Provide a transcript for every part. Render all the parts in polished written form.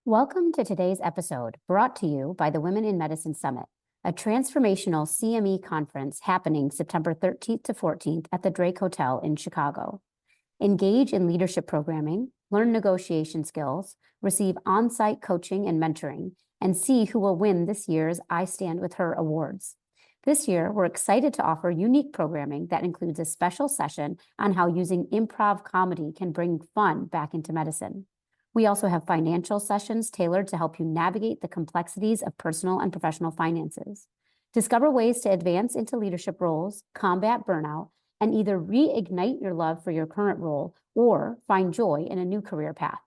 Welcome to today's episode, brought to you by the Women in Medicine Summit, a transformational CME conference happening September 13th to 14th at the Drake Hotel in Chicago. Engage in leadership programming, learn negotiation skills, receive on-site coaching and mentoring, and see who will win this year's I Stand With Her awards. This year, we're excited to offer unique programming that includes a special session on how using improv comedy can bring fun back into medicine. We also have financial sessions tailored to help you navigate the complexities of personal and professional finances. Discover ways to advance into leadership roles, combat burnout, and either reignite your love for your current role or find joy in a new career path.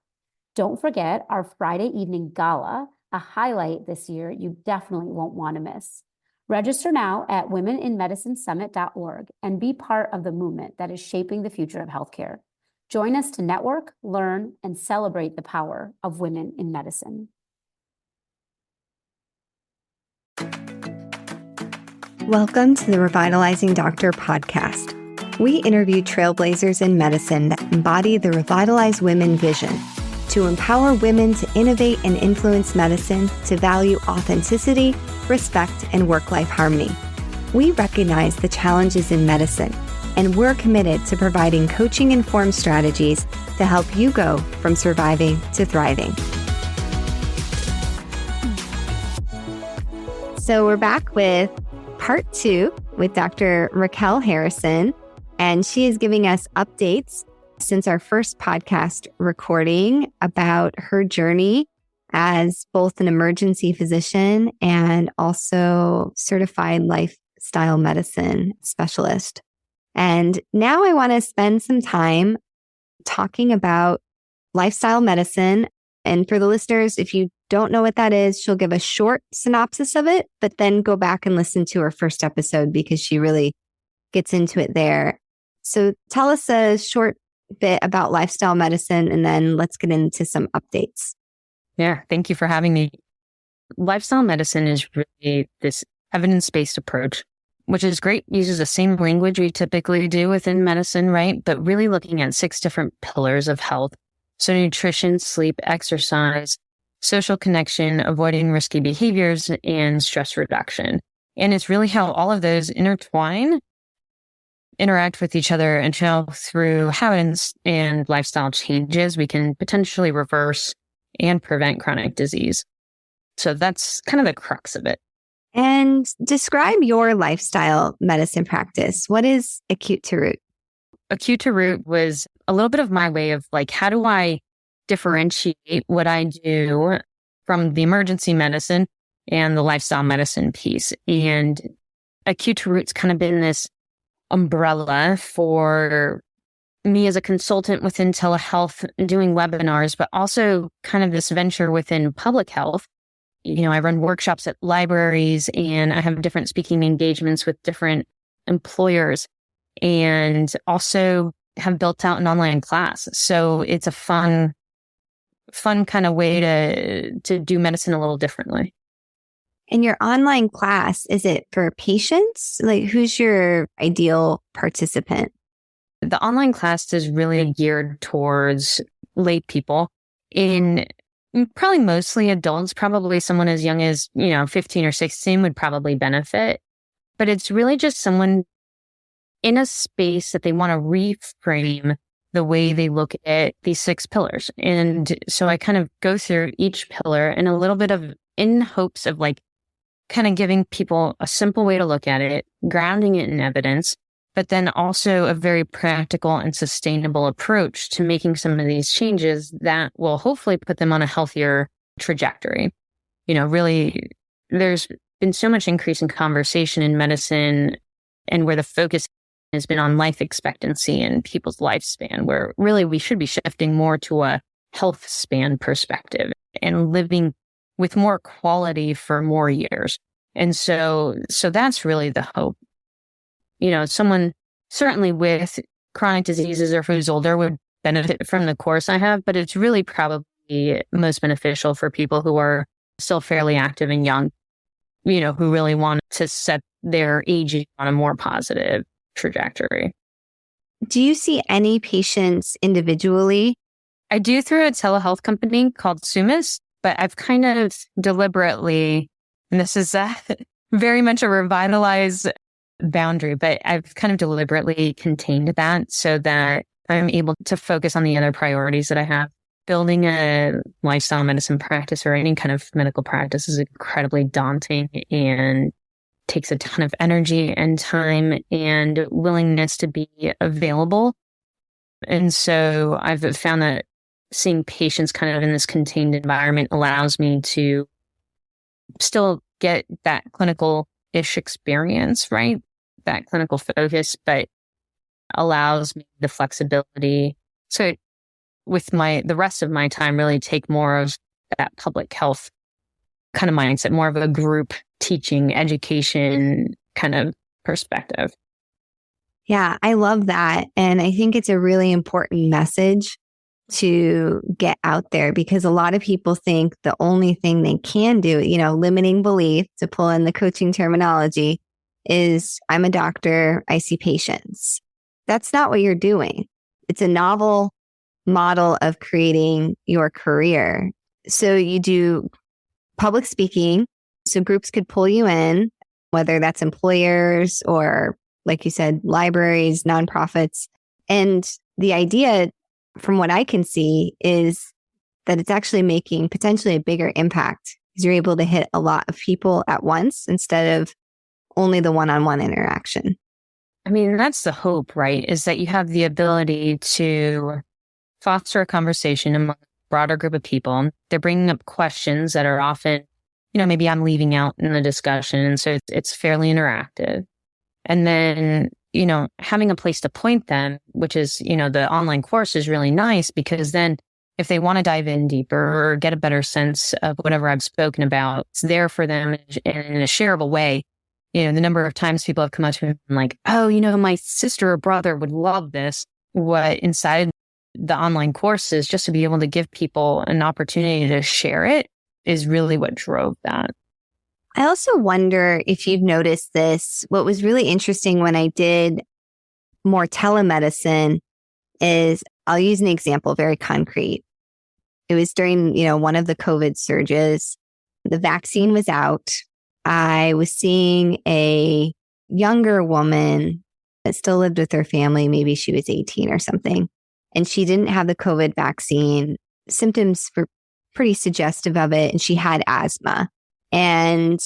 Don't forget our Friday evening gala, a highlight this year you definitely won't want to miss. Register now at womeninmedicinesummit.org and be part of the movement that is shaping the future of healthcare. Join us to network, learn, and celebrate the power of women in medicine. Welcome to the Revitalizing Doctor podcast. We interview trailblazers in medicine that embody the Revitalize Women vision to empower women to innovate and influence medicine, to value authenticity, respect, and work-life harmony. We recognize the challenges in medicine, and we're committed to providing coaching-informed strategies to help you go from surviving to thriving. So we're back with part 2 with Dr. Raquel Harrison, and she is giving us updates since our first podcast recording about her journey as both an emergency physician and also certified lifestyle medicine specialist. And now I want to spend some time talking about lifestyle medicine. And for the listeners, if you don't know what that is, she'll give a short synopsis of it, but then go back and listen to her first episode because she really gets into it there. So tell us a short bit about lifestyle medicine, and then let's get into some updates. Yeah, thank you for having me. Lifestyle medicine is really this evidence-based approach, which is great. It uses the same language we typically do within medicine, right? But really looking at 6 different pillars of health. So nutrition, sleep, exercise, social connection, avoiding risky behaviors, and stress reduction. And it's really how all of those intertwine, interact with each other, and how through habits and lifestyle changes, we can potentially reverse and prevent chronic disease. So that's kind of the crux of it. And describe your lifestyle medicine practice. What is acute to root? Acute to root was a little bit of my way of like, how do I differentiate what I do from the emergency medicine and the lifestyle medicine piece? And acute to root's kind of been this umbrella for me as a consultant within telehealth, doing webinars, but also kind of this venture within public health. You know, I run workshops at libraries and I have different speaking engagements with different employers, and also have built out an online class. So it's a fun kind of way to do medicine a little differently. And your online class, is it for patients? Like, who's your ideal participant? The online class is really geared towards lay people, in probably mostly adults. Probably someone as young as, 15 or 16 would probably benefit. But it's really just someone in a space that they want to reframe the way they look at these 6 pillars. And so I kind of go through each pillar and a little bit of in hopes of like kind of giving people a simple way to look at it, grounding it in evidence, but then also a very practical and sustainable approach to making some of these changes that will hopefully put them on a healthier trajectory. Really, there's been so much increase in conversation in medicine, and where the focus has been on life expectancy and people's lifespan, where really we should be shifting more to a health span perspective and living with more quality for more years. And so that's really the hope. Someone certainly with chronic diseases or who's older would benefit from the course I have, but it's really probably most beneficial for people who are still fairly active and young, who really want to set their aging on a more positive trajectory. Do you see any patients individually? I do through a telehealth company called Sumis, But I've kind of deliberately, and this is very much a revitalized boundary, but I've kind of deliberately contained that so that I'm able to focus on the other priorities that I have. Building a lifestyle medicine practice or any kind of medical practice is incredibly daunting and takes a ton of energy and time and willingness to be available. And so I've found that seeing patients kind of in this contained environment allows me to still get that clinical-ish experience, right? That clinical focus, but allows me the flexibility. So with the rest of my time, really take more of that public health kind of mindset, more of a group teaching, education kind of perspective. Yeah, I love that. And I think it's a really important message to get out there because a lot of people think the only thing they can do, limiting belief, to pull in the coaching terminology, is I'm a doctor, I see patients. That's not what you're doing. It's a novel model of creating your career. So you do public speaking. So groups could pull you in, whether that's employers or, like you said, libraries, nonprofits. And the idea, from what I can see, is that it's actually making potentially a bigger impact because you're able to hit a lot of people at once instead of only the one-on-one interaction. I mean, that's the hope, right? Is that you have the ability to foster a conversation among a broader group of people. They're bringing up questions that are often, maybe I'm leaving out in the discussion. And so it's fairly interactive. And then, having a place to point them, which is, the online course is really nice because then if they want to dive in deeper or get a better sense of whatever I've spoken about, it's there for them in a shareable way. The number of times people have come up to me and like, oh, my sister or brother would love this. What inside the online courses, just to be able to give people an opportunity to share it, is really what drove that. I also wonder if you've noticed this. What was really interesting when I did more telemedicine is, I'll use an example, very concrete. It was during, one of the COVID surges. The vaccine was out. I was seeing a younger woman that still lived with her family. Maybe she was 18 or something. And she didn't have the COVID vaccine. Symptoms were pretty suggestive of it. And she had asthma. And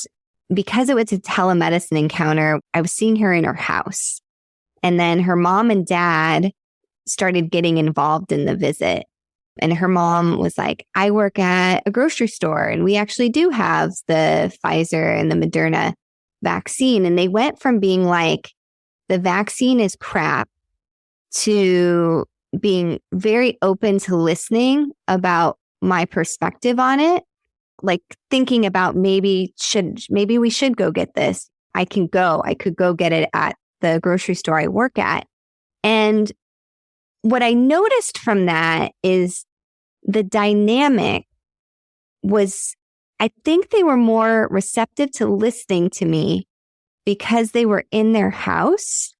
because it was a telemedicine encounter, I was seeing her in her house. And then her mom and dad started getting involved in the visit. And her mom was like, I work at a grocery store and we actually do have the Pfizer and the Moderna vaccine. And they went from being like, the vaccine is crap, to being very open to listening about my perspective on it. Like thinking about maybe we should go get this. I could go get it at the grocery store I work at. And what I noticed from that is the dynamic was, I think they were more receptive to listening to me because they were in their house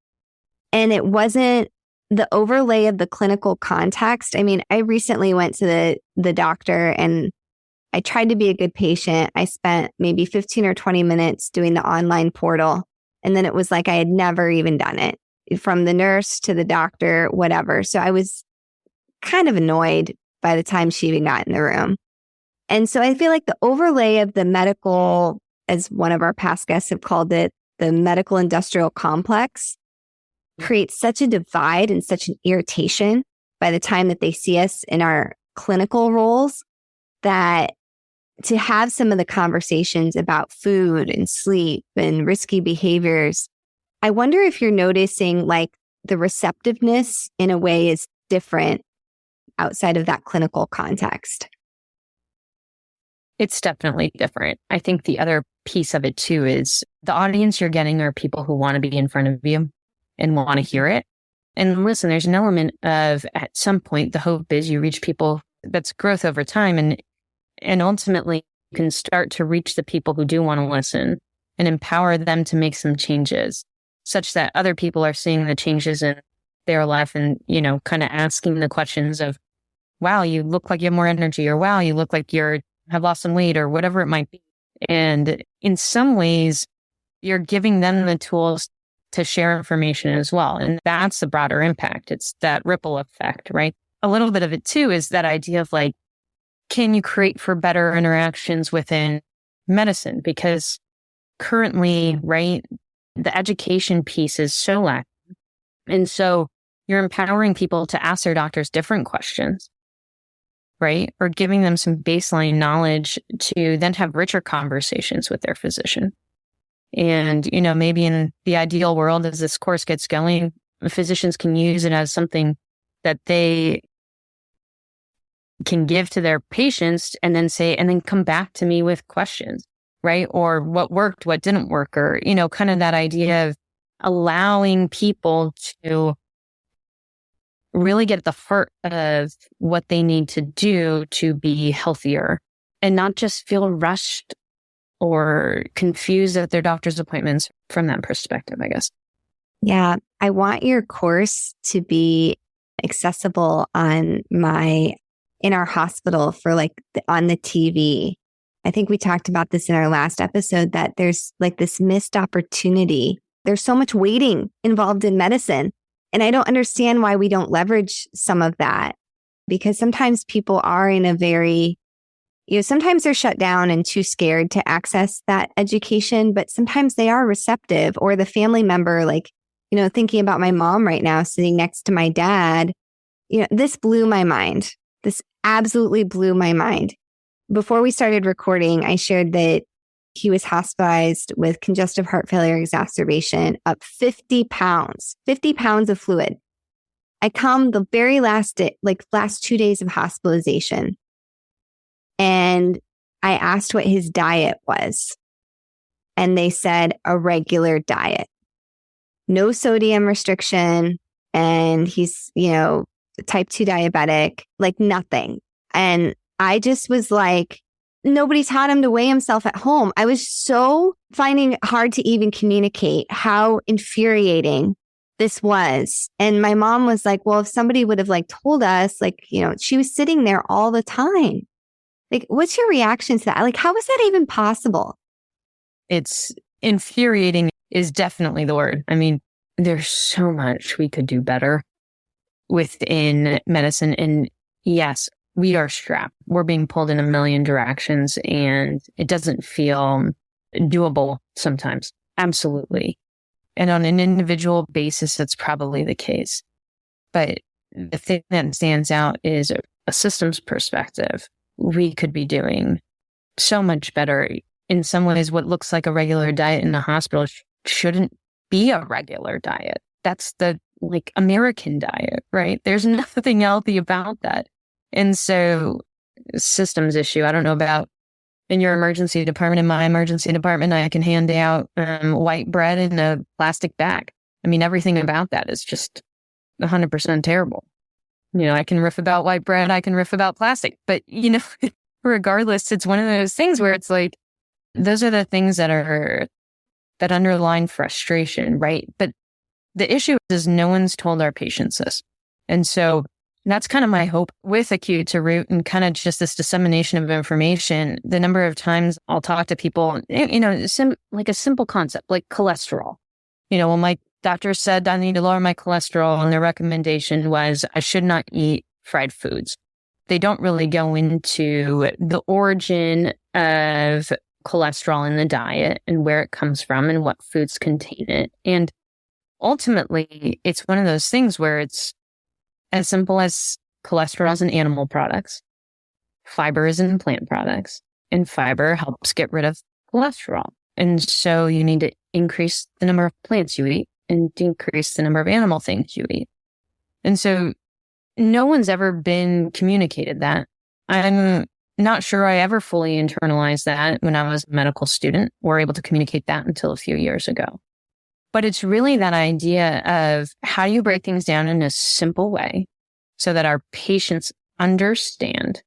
and it wasn't the overlay of the clinical context. I mean, I recently went to the doctor and I tried to be a good patient. I spent maybe 15 or 20 minutes doing the online portal. And then it was like I had never even done it, from the nurse to the doctor, whatever. So I was kind of annoyed by the time she even got in the room. And so I feel like the overlay of the medical, as one of our past guests have called it, the medical industrial complex, creates such a divide and such an irritation by the time that they see us in our clinical roles, that to have some of the conversations about food and sleep and risky behaviors, I wonder if you're noticing like the receptiveness in a way is different outside of that clinical context. It's definitely different. I think the other piece of it too is the audience you're getting are people who want to be in front of you and want to hear it. And listen, there's an element of, at some point, the hope is you reach people, that's growth over time. And ultimately you can start to reach the people who do want to listen and empower them to make some changes such that other people are seeing the changes in their life and, kind of asking the questions of, wow, you look like you have more energy, or wow, you look like you're have lost some weight or whatever it might be. And in some ways, you're giving them the tools to share information as well. And that's the broader impact. It's that ripple effect, right? A little bit of it too is that idea of like, can you create for better interactions within medicine? Because currently, right, the education piece is so lacking. And so you're empowering people to ask their doctors different questions, right? Or giving them some baseline knowledge to then have richer conversations with their physician. And, maybe in the ideal world, as this course gets going, physicians can use it as something that they can give to their patients and then come back to me with questions, right? Or what worked, what didn't work, or, kind of that idea of allowing people to really get at the heart of what they need to do to be healthier and not just feel rushed or confused at their doctor's appointments from that perspective, I guess. Yeah. I want your course to be accessible in our hospital for on the TV. I think we talked about this in our last episode, that there's like this missed opportunity. There's so much waiting involved in medicine. And I don't understand why we don't leverage some of that, because sometimes people are in a very, sometimes they're shut down and too scared to access that education, but sometimes they are receptive, or the family member, thinking about my mom right now sitting next to my dad. This blew my mind. This absolutely blew my mind. Before we started recording, I shared that he was hospitalized with congestive heart failure exacerbation, up 50 pounds of fluid. I come the very last day, last 2 days of hospitalization. And I asked what his diet was. And they said a regular diet, no sodium restriction. And he's, type 2 diabetic, nothing. And I just was like, nobody's taught him to weigh himself at home. I was so finding it hard to even communicate how infuriating this was. And my mom was like, well, if somebody would have told us, she was sitting there all the time. What's your reaction to that? How is that even possible? It's infuriating is definitely the word. I mean, there's so much we could do better within medicine. And yes, we are strapped. We're being pulled in a million directions, and it doesn't feel doable sometimes. Absolutely. And on an individual basis, that's probably the case. But the thing that stands out is a systems perspective. We could be doing so much better. In some ways, what looks like a regular diet in a hospital shouldn't be a regular diet. That's the American diet, right? There's nothing healthy about that. And so systems issue, I don't know about in your emergency department. In my emergency department, I can hand out white bread in a plastic bag. I mean, everything about that is just 100% terrible. I can riff about white bread, I can riff about plastic, but regardless, it's one of those things where it's those are the things that underline frustration, right? But the issue is no one's told our patients this. And so that's kind of my hope with Acute to Root and kind of just this dissemination of information. The number of times I'll talk to people, a simple concept like cholesterol. Well, my doctor said I need to lower my cholesterol, and their recommendation was I should not eat fried foods. They don't really go into the origin of cholesterol in the diet and where it comes from and what foods contain it. And ultimately, it's one of those things where it's as simple as cholesterol is in animal products, fiber is in plant products, and fiber helps get rid of cholesterol. And so you need to increase the number of plants you eat and decrease the number of animal things you eat. And so no one's ever been communicated that. I'm not sure I ever fully internalized that when I was a medical student or able to communicate that until a few years ago. But it's really that idea of how do you break things down in a simple way so that our patients understand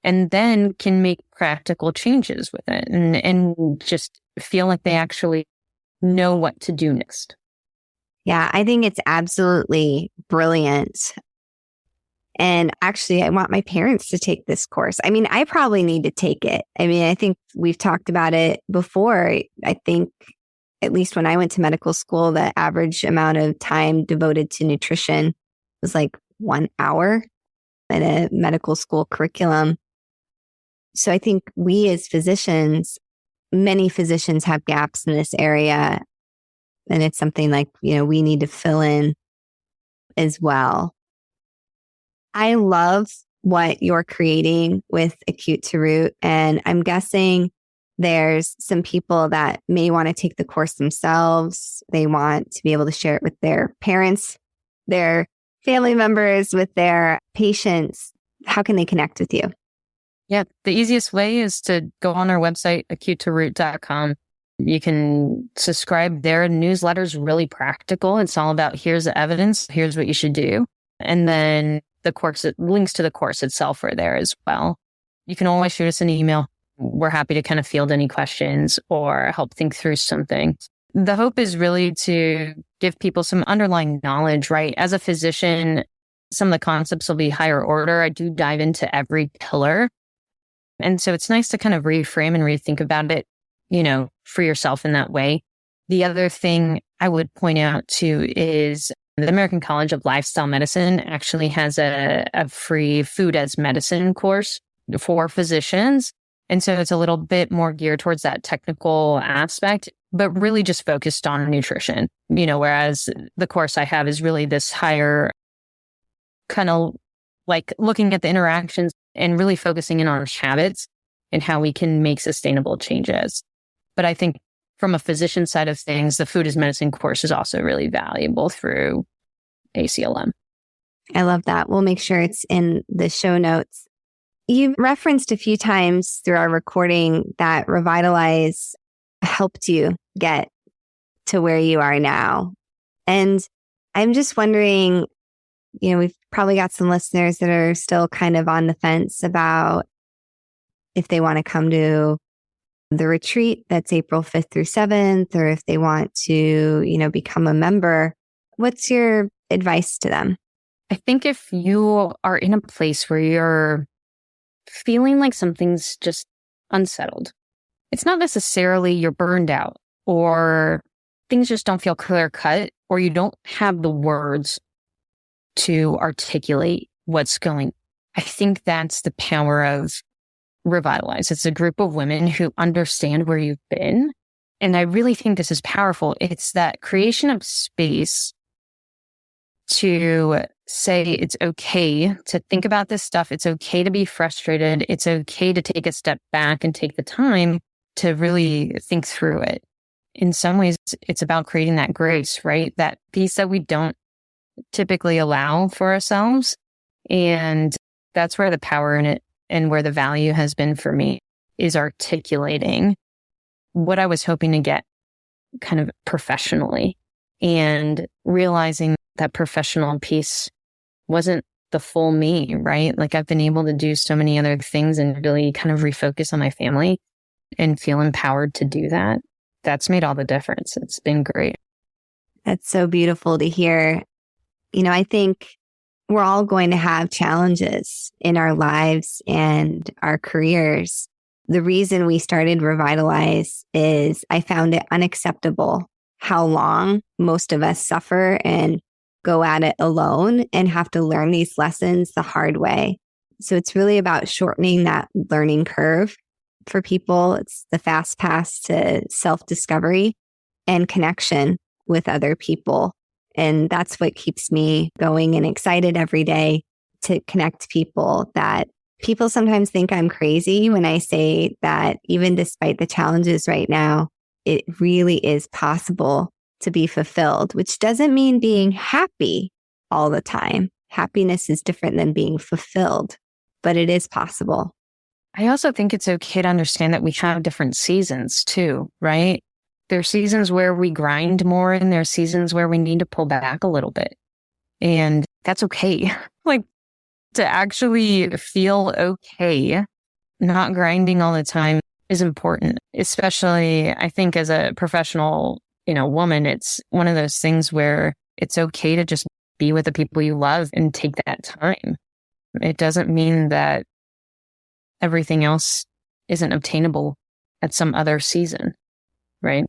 and then can make practical changes with it and just feel like they actually know what to do next. Yeah, I think it's absolutely brilliant. And actually, I want my parents to take this course. I mean, I probably need to take it. I mean, I think we've talked about it before. I think, at least when I went to medical school, the average amount of time devoted to nutrition was like 1 hour in a medical school curriculum. So I think we as physicians, many physicians have gaps in this area. And it's something like, we need to fill in as well. I love what you're creating with Acute to Root. And I'm guessing there's some people that may want to take the course themselves. They want to be able to share it with their parents, their family members, with their patients. How can they connect with you? Yeah, the easiest way is to go on our website, acutetoroot.com. You can subscribe. Their newsletter's really practical. It's all about here's the evidence, here's what you should do. And then the course, links to the course itself are there as well. You can always shoot us an email. We're happy to kind of field any questions or help think through something. The hope is really to give people some underlying knowledge, right? As a physician, some of the concepts will be higher order. I do dive into every pillar. And so it's nice to kind of reframe and rethink about it, for yourself in that way. The other thing I would point out too is the American College of Lifestyle Medicine actually has a free food as medicine course for physicians. And so it's a little bit more geared towards that technical aspect, but really just focused on nutrition, whereas the course I have is really this higher kind of like looking at the interactions and really focusing in on habits and how we can make sustainable changes. But I think from a physician side of things, the food as medicine course is also really valuable through ACLM. I love that. We'll make sure it's in the show notes. You referenced a few times through our recording that Revitalize helped you get to where you are now. And I'm just wondering, we've probably got some listeners that are still kind of on the fence about if they want to come to the retreat that's April 5th through 7th, or if they want to, become a member. What's your advice to them? I think if you are in a place where you're feeling like something's just unsettled, it's not necessarily you're burned out or things just don't feel clear cut, or you don't have the words to articulate what's going. I think that's the power of Revitalize. It's a group of women who understand where you've been. And I really think this is powerful. It's that creation of space to say it's okay to think about this stuff. It's okay to be frustrated. It's okay to take a step back and take the time to really think through it. In some ways, it's about creating that grace, right? That piece that we don't typically allow for ourselves. And that's where the power in it and where the value has been for me is articulating what I was hoping to get kind of professionally and realizing that professional piece wasn't the full me, right? Like I've been able to do so many other things and really kind of refocus on my family and feel empowered to do that. That's made all the difference. It's been great. That's so beautiful to hear. I think we're all going to have challenges in our lives and our careers. The reason we started Revitalize is I found it unacceptable how long most of us suffer and go at it alone and have to learn these lessons the hard way. So it's really about shortening that learning curve for people. It's the fast path to self-discovery and connection with other people. And that's what keeps me going and excited every day to connect people. That people sometimes think I'm crazy when I say that even despite the challenges right now, it really is possible to be fulfilled, which doesn't mean being happy all the time. Happiness is different than being fulfilled, but it is possible. I also think it's okay to understand that we have different seasons too, right? There are seasons where we grind more and there are seasons where we need to pull back a little bit. And that's okay. Like to actually feel okay, not grinding all the time is important, especially I think as a professional, woman, it's one of those things where it's okay to just be with the people you love and take that time. It doesn't mean that everything else isn't obtainable at some other season, right?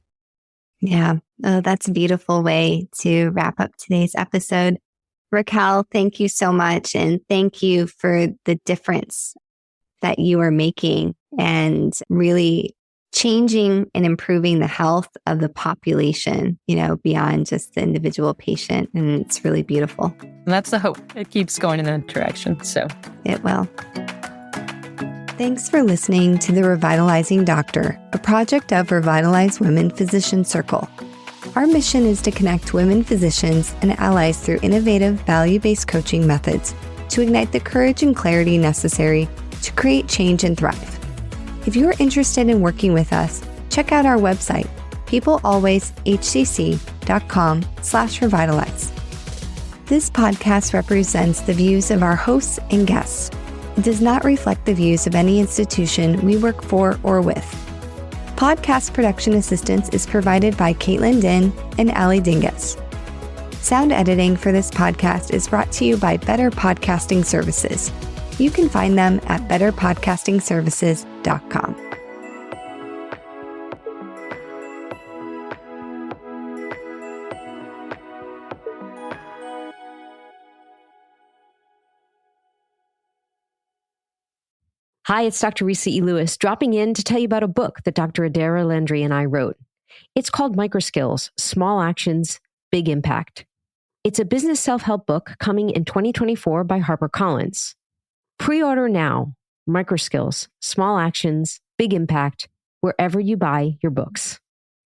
Yeah, that's a beautiful way to wrap up today's episode. Raquel, thank you so much. And thank you for the difference that you are making and really changing and improving the health of the population, beyond just the individual patient. And it's really beautiful. And that's the hope. It keeps going in that direction. So it will. Thanks for listening to The Revitalizing Doctor, a project of Revitalize Women Physician Circle. Our mission is to connect women physicians and allies through innovative, value-based coaching methods to ignite the courage and clarity necessary to create change and thrive. If you are interested in working with us, check out our website, peoplealwayshcc.com/revitalize. This podcast represents the views of our hosts and guests. It does not reflect the views of any institution we work for or with. Podcast production assistance is provided by Caitlin Din and Ali Dingus. Sound editing for this podcast is brought to you by Better Podcasting Services. You can find them at betterpodcastingservices.com. Hi, it's Dr. Risa E. Lewis, dropping in to tell you about a book that Dr. Adara Landry and I wrote. It's called Microskills, Small Actions, Big Impact. It's a business self-help book coming in 2024 by HarperCollins. Pre-order now. Microskills, Small Actions, Big Impact, wherever you buy your books.